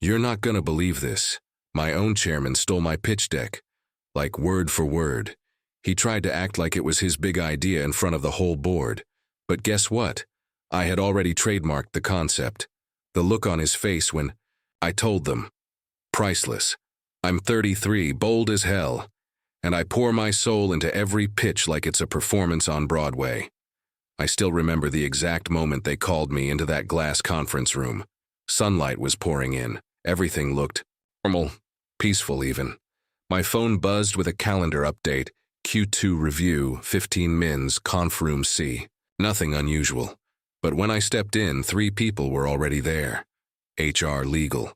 You're not gonna believe this. My own chairman stole my pitch deck, like word for word. He tried to act like it was his big idea in front of the whole board. But guess what? I had already trademarked the concept. The look on his face when I told them. Priceless. I'm 33, bold as hell, and I pour my soul into every pitch like it's a performance on Broadway. I still remember the exact moment they called me into that glass conference room. Sunlight was pouring in. Everything looked normal, peaceful even. My phone buzzed with a calendar update. Q2 review, 15 mins, conf room C. Nothing unusual. But when I stepped in, 3 people were already there. HR legal.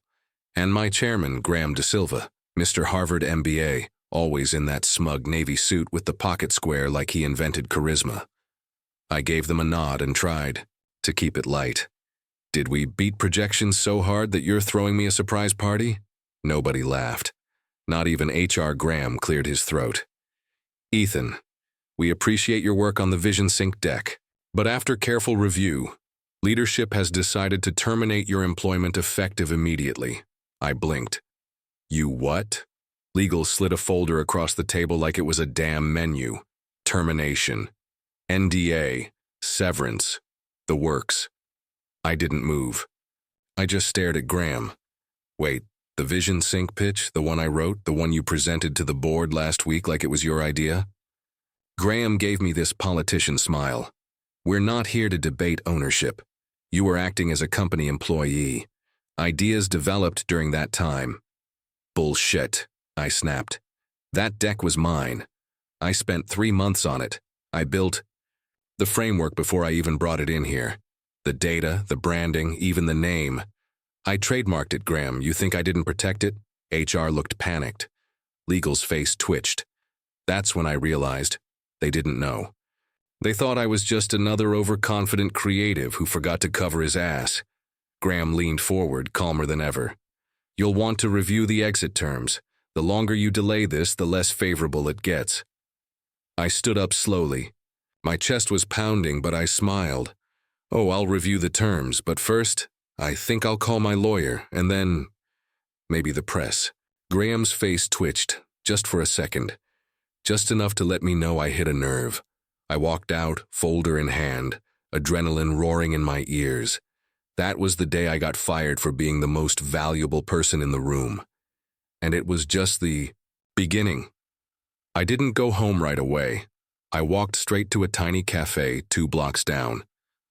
And my chairman, Graham De Silva, Mr. Harvard MBA, always in that smug navy suit with the pocket square like he invented charisma. I gave them a nod and tried to keep it light. Did we beat projections so hard that you're throwing me a surprise party? Nobody laughed. Not even HR Graham cleared his throat. Ethan, we appreciate your work on the Vision Sync deck, but after careful review, leadership has decided to terminate your employment effective immediately. I blinked. You what? Legal slid a folder across the table like it was a damn menu. Termination. NDA. Severance. The works. I didn't move. I just stared at Graham. Wait, the Vision Sync pitch, the one I wrote, the one you presented to the board last week like it was your idea? Graham gave me this politician smile. We're not here to debate ownership. You were acting as a company employee. Ideas developed during that time. Bullshit, I snapped. That deck was mine. I spent 3 months on it. I built the framework before I even brought it in here. The data, the branding, even the name. I trademarked it, Graham. You think I didn't protect it? HR looked panicked. Legal's face twitched. That's when I realized they didn't know. They thought I was just another overconfident creative who forgot to cover his ass. Graham leaned forward, calmer than ever. You'll want to review the exit terms. The longer you delay this, the less favorable it gets. I stood up slowly. My chest was pounding, but I smiled. Oh, I'll review the terms, but first, I think I'll call my lawyer, and then maybe the press. Graham's face twitched, just for a second. Just enough to let me know I hit a nerve. I walked out, folder in hand, adrenaline roaring in my ears. That was the day I got fired for being the most valuable person in the room. And it was just the beginning. I didn't go home right away. I walked straight to a tiny cafe 2 blocks down,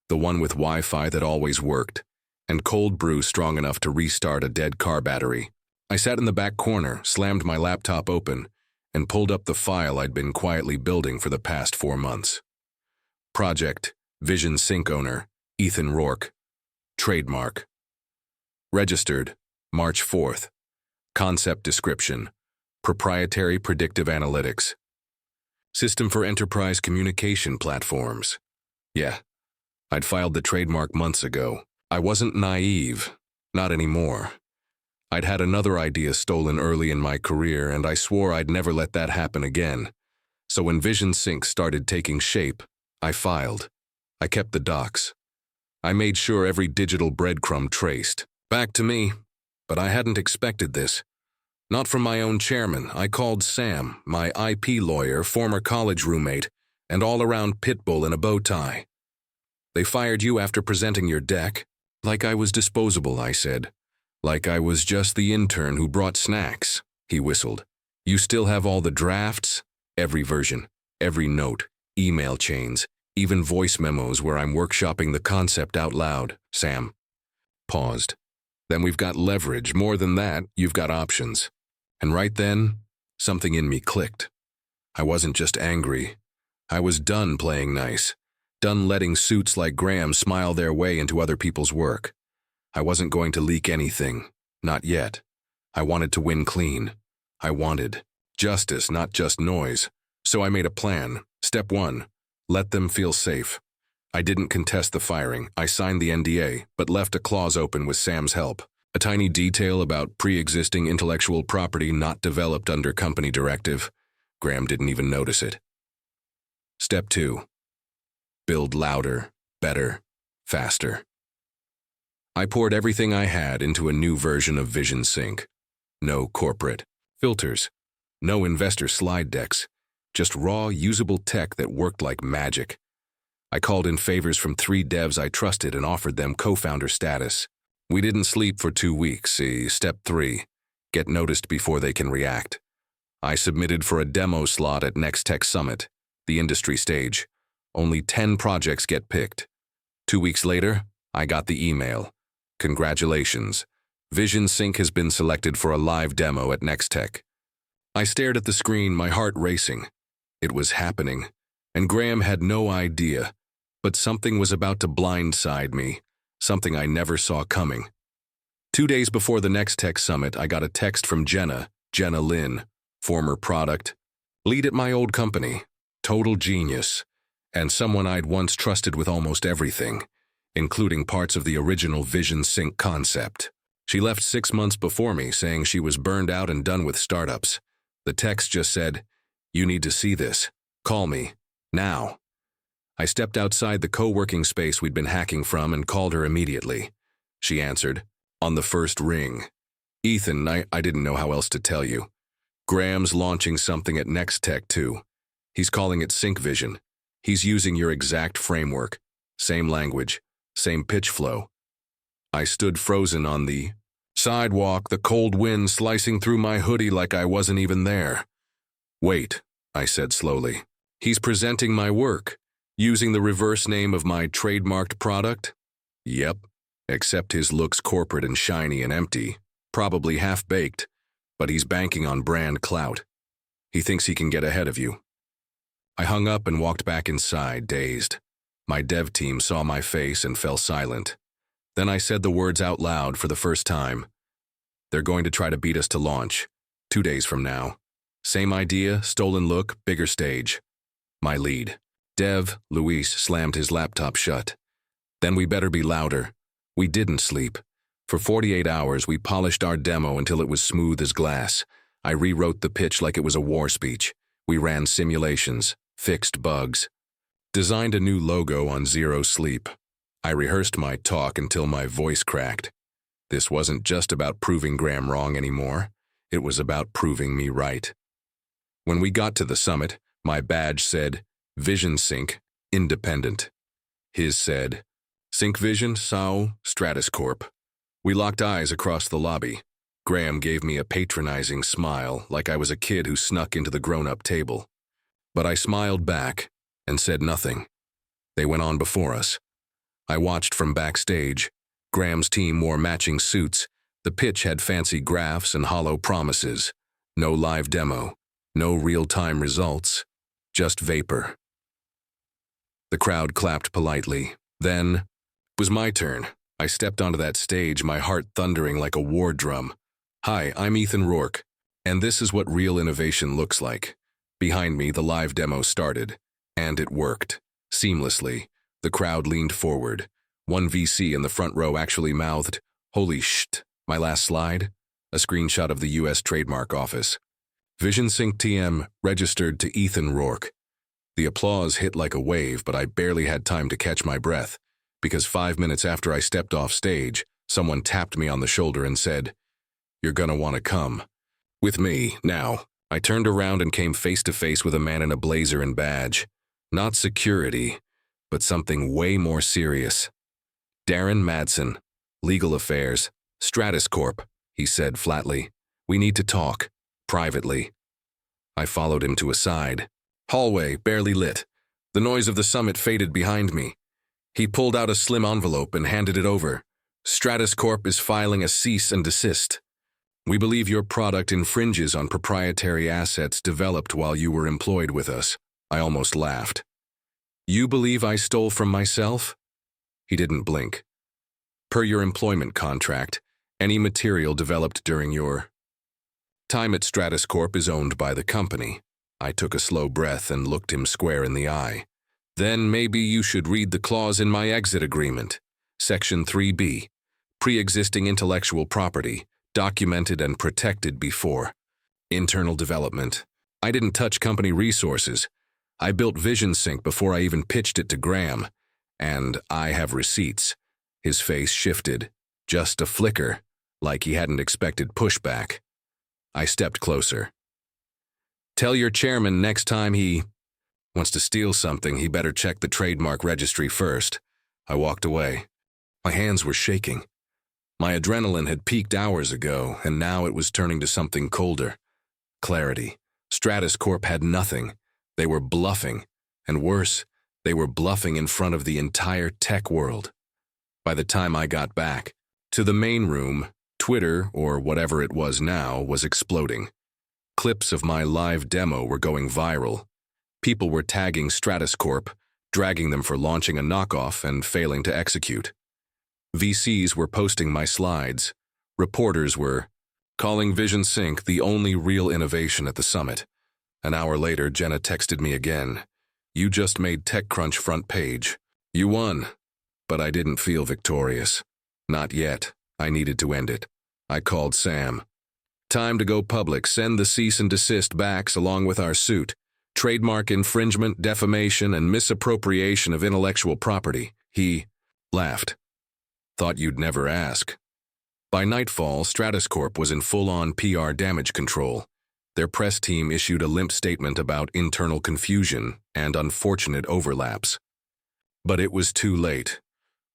the one with Wi-Fi that always worked, and cold brew strong enough to restart a dead car battery. I sat in the back corner, slammed my laptop open, and pulled up the file I'd been quietly building for the past 4 months. Project, Vision Sync owner, Ethan ROURKE. Trademark. Registered, March 4th. Concept description, proprietary predictive analytics. System for enterprise communication platforms. Yeah, I'd filed the trademark months ago. I wasn't naive, not anymore. I'd had another idea stolen early in my career, and I swore I'd never let that happen again. So when Vision Sync started taking shape, I filed. I kept the docs. I made sure every digital breadcrumb traced. Back to me. But I hadn't expected this. Not from my own chairman. I called Sam, my IP lawyer, former college roommate, and all-around pitbull in a bow tie. They fired you after presenting your deck? Like I was disposable, I said. Like I was just the intern who brought snacks, he whistled. You still have all the drafts? Every version, every note, email chains, even voice memos where I'm workshopping the concept out loud, Sam. Paused. Then we've got leverage. More than that, you've got options. And right then, something in me clicked. I wasn't just angry. I was done playing nice. Done letting suits like Graham smile their way into other people's work. I wasn't going to leak anything. Not yet. I wanted to win clean. I wanted justice, not just noise. So I made a plan. Step 1. Let them feel safe. I didn't contest the firing. I signed the NDA, but left a clause open with Sam's help. A tiny detail about pre-existing intellectual property not developed under company directive. Graham didn't even notice it. Step 2. Build louder, better, faster. I poured everything I had into a new version of Vision Sync. No corporate filters, no investor slide decks, just raw, usable tech that worked like magic. I called in favors from 3 devs I trusted and offered them co-founder status. We didn't sleep for 2 weeks. See, step 3, get noticed before they can react. I submitted for a demo slot at Next Tech Summit, the industry stage. Only 10 projects get picked. 2 weeks later, I got the email. Congratulations. Vision Sync has been selected for a live demo at Next Tech. I stared at the screen, my heart racing. It was happening, and Graham had no idea, but something was about to blindside me, something I never saw coming. 2 days before the Next Tech Summit, I got a text from Jenna Lynn, former product lead at my old company, total genius, and someone I'd once trusted with almost everything, including parts of the original Vision Sync concept. She left 6 months before me, saying she was burned out and done with startups. The text just said, "You need to see this. Call me. Now." I stepped outside the co-working space we'd been hacking from and called her immediately. She answered, on the first ring. "Ethan, I didn't know how else to tell you. Graham's launching something at Next Tech too. He's calling it Sync Vision. He's using your exact framework. Same language, same pitch flow." I stood frozen on the sidewalk, the cold wind slicing through my hoodie like I wasn't even there. "Wait," I said slowly. "He's presenting my work, using the reverse name of my trademarked product?" "Yep, except his looks corporate and shiny and empty, probably half-baked, but he's banking on brand clout. He thinks he can get ahead of you." I hung up and walked back inside, dazed. My dev team saw my face and fell silent. Then I said the words out loud for the first time. "They're going to try to beat us to launch, 2 days from now. Same idea, stolen look, bigger stage." My lead, Dev, Luis, slammed his laptop shut. "Then we better be louder." We didn't sleep. For 48 hours, we polished our demo until it was smooth as glass. I rewrote the pitch like it was a war speech. We ran simulations, fixed bugs, designed a new logo on zero sleep. I rehearsed my talk until my voice cracked. This wasn't just about proving Graham wrong anymore. It was about proving me right. When we got to the summit, my badge said, Vision Sync, Independent. His said, Sync Vision, SAO, Stratus Corp. We locked eyes across the lobby. Graham gave me a patronizing smile, like I was a kid who snuck into the grown-up table. But I smiled back and said nothing. They went on before us. I watched from backstage. Graham's team wore matching suits. The pitch had fancy graphs and hollow promises. No live demo. No real-time results. Just vapor. The crowd clapped politely. Then, it was my turn. I stepped onto that stage, my heart thundering like a war drum. "Hi, I'm Ethan ROURKE, and this is what real innovation looks like." Behind me, the live demo started, and it worked. Seamlessly, the crowd leaned forward. One VC in the front row actually mouthed, "Holy shit." My last slide? A screenshot of the US Trademark office. Vision Sync TM registered to Ethan ROURKE. The applause hit like a wave, but I barely had time to catch my breath, because 5 minutes after I stepped off stage, someone tapped me on the shoulder and said, "You're gonna want to come with me now." I turned around and came face to face with a man in a blazer and badge. Not security, but something way more serious. "Darren Madsen, Legal Affairs, Stratus Corp," he said flatly. "We need to talk, privately." I followed him to a side hallway, barely lit. The noise of the summit faded behind me. He pulled out a slim envelope and handed it over. "Stratus Corp is filing a cease and desist. We believe your product infringes on proprietary assets developed while you were employed with us." I almost laughed. "You believe I stole from myself?" He didn't blink. "Per your employment contract, any material developed during your time at Stratus Corp is owned by the company." I took a slow breath and looked him square in the eye. "Then maybe you should read the clause in my exit agreement. Section 3B, pre-existing intellectual property, documented and protected before. Internal development. I didn't touch company resources. I built Vision Sync before I even pitched it to Graham. And I have receipts." His face shifted. Just a flicker, like he hadn't expected pushback. I stepped closer. Tell your chairman next time he wants to steal something, he better check the trademark registry first. I walked away. My hands were shaking. My adrenaline had peaked hours ago, and now it was turning to something colder. Clarity. Stratus Corp had nothing. They were bluffing. And worse, they were bluffing in front of the entire tech world. By the time I got back to the main room, Twitter, or whatever it was now, was exploding. Clips of my live demo were going viral. People were tagging Stratus Corp, dragging them for launching a knockoff and failing to execute. VCs were posting my slides. Reporters were calling Vision Sync the only real innovation at the summit. An hour later, Jenna texted me again. You just made TechCrunch front page. You won. But I didn't feel victorious. Not yet. I needed to end it. I called Sam. Time to go public. Send the cease and desist backs along with our suit. Trademark infringement, defamation, and misappropriation of intellectual property. He laughed. Thought you'd never ask. By nightfall, Stratus Corp was in full-on PR damage control. Their press team issued a limp statement about internal confusion and unfortunate overlaps. But it was too late.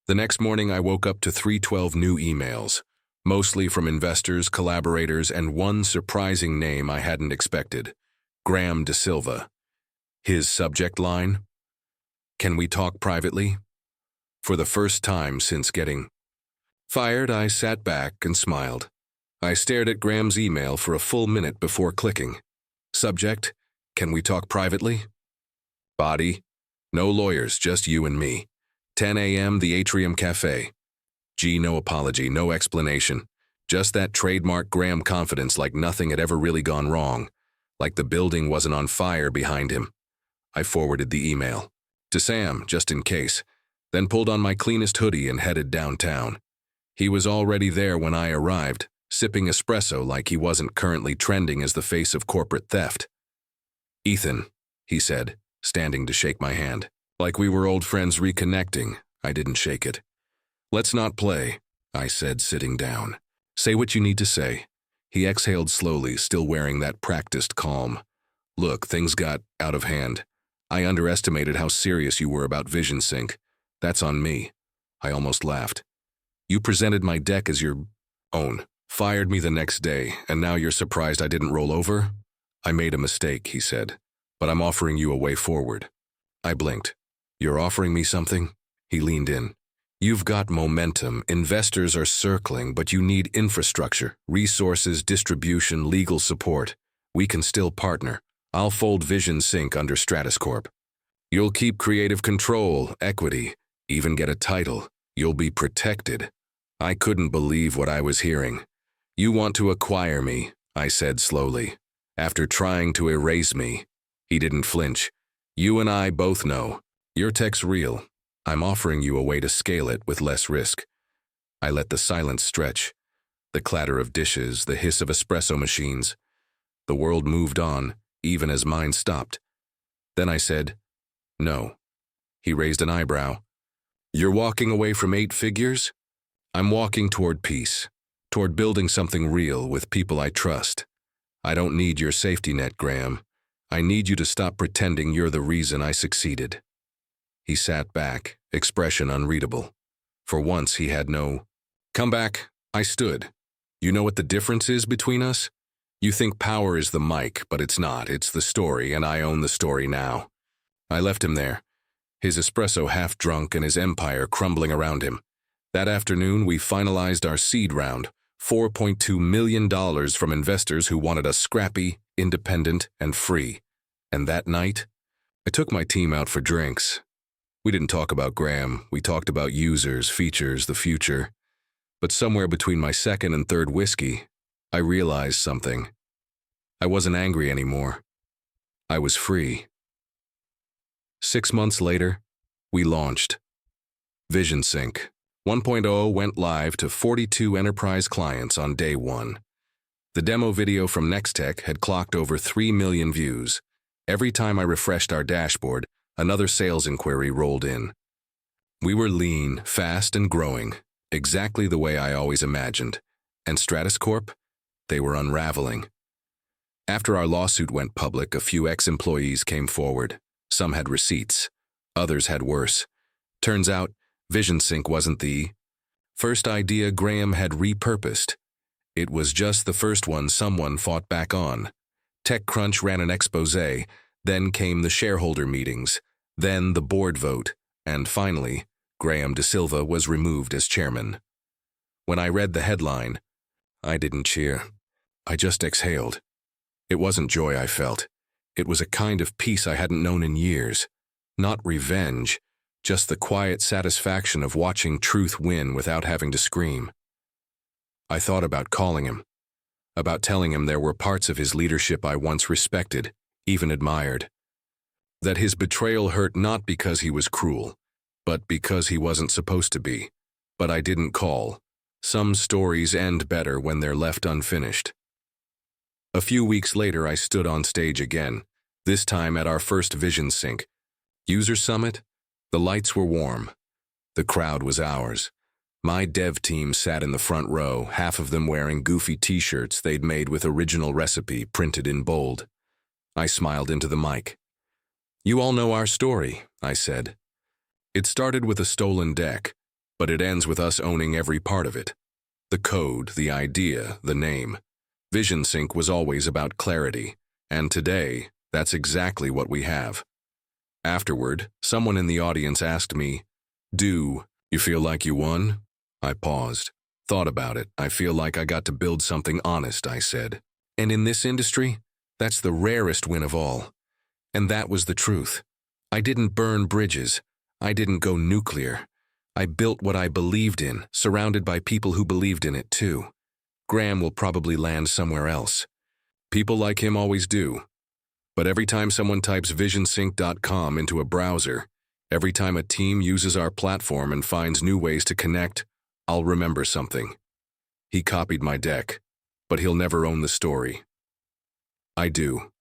The next morning I woke up to 312 new emails, mostly from investors, collaborators, and one surprising name I hadn't expected, Graham De Silva. His subject line? Can we talk privately? For the first time since getting fired, I sat back and smiled. I stared at Graham's email for a full minute before clicking. Subject, can we talk privately? Body, no lawyers, just you and me. 10 a.m., the Atrium Cafe. Gee, no apology, no explanation. Just that trademark Graham confidence like nothing had ever really gone wrong. Like the building wasn't on fire behind him. I forwarded the email to Sam, just in case, then pulled on my cleanest hoodie and headed downtown. He was already there when I arrived, sipping espresso like he wasn't currently trending as the face of corporate theft. Ethan, he said, standing to shake my hand. Like we were old friends reconnecting, I didn't shake it. Let's not play, I said, sitting down. Say what you need to say. He exhaled slowly, still wearing that practiced calm. Look, things got out of hand. I underestimated how serious you were about Vision Sync. That's on me. I almost laughed. You presented my deck as your own, fired me the next day, and now you're surprised I didn't roll over? I made a mistake, he said, but I'm offering you a way forward. I blinked. You're offering me something? He leaned in. You've got momentum, investors are circling, but you need infrastructure, resources, distribution, legal support. We can still partner. I'll fold Vision Sync under Stratus Corp. You'll keep creative control, equity, even get a title. You'll be protected. I couldn't believe what I was hearing. You want to acquire me, I said slowly. After trying to erase me. He didn't flinch. You and I both know. Your tech's real. I'm offering you a way to scale it with less risk. I let the silence stretch. The clatter of dishes, the hiss of espresso machines. The world moved on, even as mine stopped. Then I said, no. He raised an eyebrow. You're walking away from 8 figures? I'm walking toward peace, toward building something real with people I trust. I don't need your safety net, Graham. I need you to stop pretending you're the reason I succeeded. He sat back, expression unreadable. For once, he had no come back. I stood. You know what the difference is between us? You think power is the mic, but it's not. It's the story, and I own the story now. I left him there, his espresso half drunk and his empire crumbling around him. That afternoon, we finalized our seed round, $4.2 million from investors who wanted us scrappy, independent, and free. And that night, I took my team out for drinks. We didn't talk about Graham. We talked about users, features, the future. But somewhere between my second and third whiskey, I realized something. I wasn't angry anymore. I was free. 6 months later, we launched. Vision Sync 1.0 went live to 42 enterprise clients on day 1. The demo video from Nextech had clocked over 3 million views. Every time I refreshed our dashboard, another sales inquiry rolled in. We were lean, fast, and growing. exactly the way I always imagined. And Stratus Corp? They were unraveling. After our lawsuit went public, a few ex-employees came forward. Some had receipts. Others had worse. Turns out, VisionSync wasn't the first idea Graham had repurposed. It was just the first one someone fought back on. TechCrunch ran an expose, then came the shareholder meetings, then the board vote, and finally, Graham De Silva was removed as chairman. When I read the headline, I didn't cheer. I just exhaled. It wasn't joy I felt. It was a kind of peace I hadn't known in years. Not revenge, just the quiet satisfaction of watching truth win without having to scream. I thought about calling him, about telling him there were parts of his leadership I once respected, even admired. That his betrayal hurt not because he was cruel, but because he wasn't supposed to be. But I didn't call. Some stories end better when they're left unfinished. A few weeks later, I stood on stage again, this time at our first VisionSync user summit. The lights were warm. The crowd was ours. My dev team sat in the front row, half of them wearing goofy t-shirts they'd made with original recipe printed in bold. I smiled into the mic. "You all know our story," I said. "It started with a stolen deck, but it ends with us owning every part of it. The code, the idea, the name. VisionSync was always about clarity, and today, that's exactly what we have." Afterward, someone in the audience asked me, "Do you feel like you won?" I paused, thought about it. "I feel like I got to build something honest," I said. "And in this industry, that's the rarest win of all." And that was the truth. I didn't burn bridges. I didn't go nuclear. I built what I believed in, surrounded by people who believed in it too. Graham will probably land somewhere else. People like him always do. But every time someone types visionsync.com into a browser, every time a team uses our platform and finds new ways to connect, I'll remember something. He copied my deck, but he'll never own the story. I do.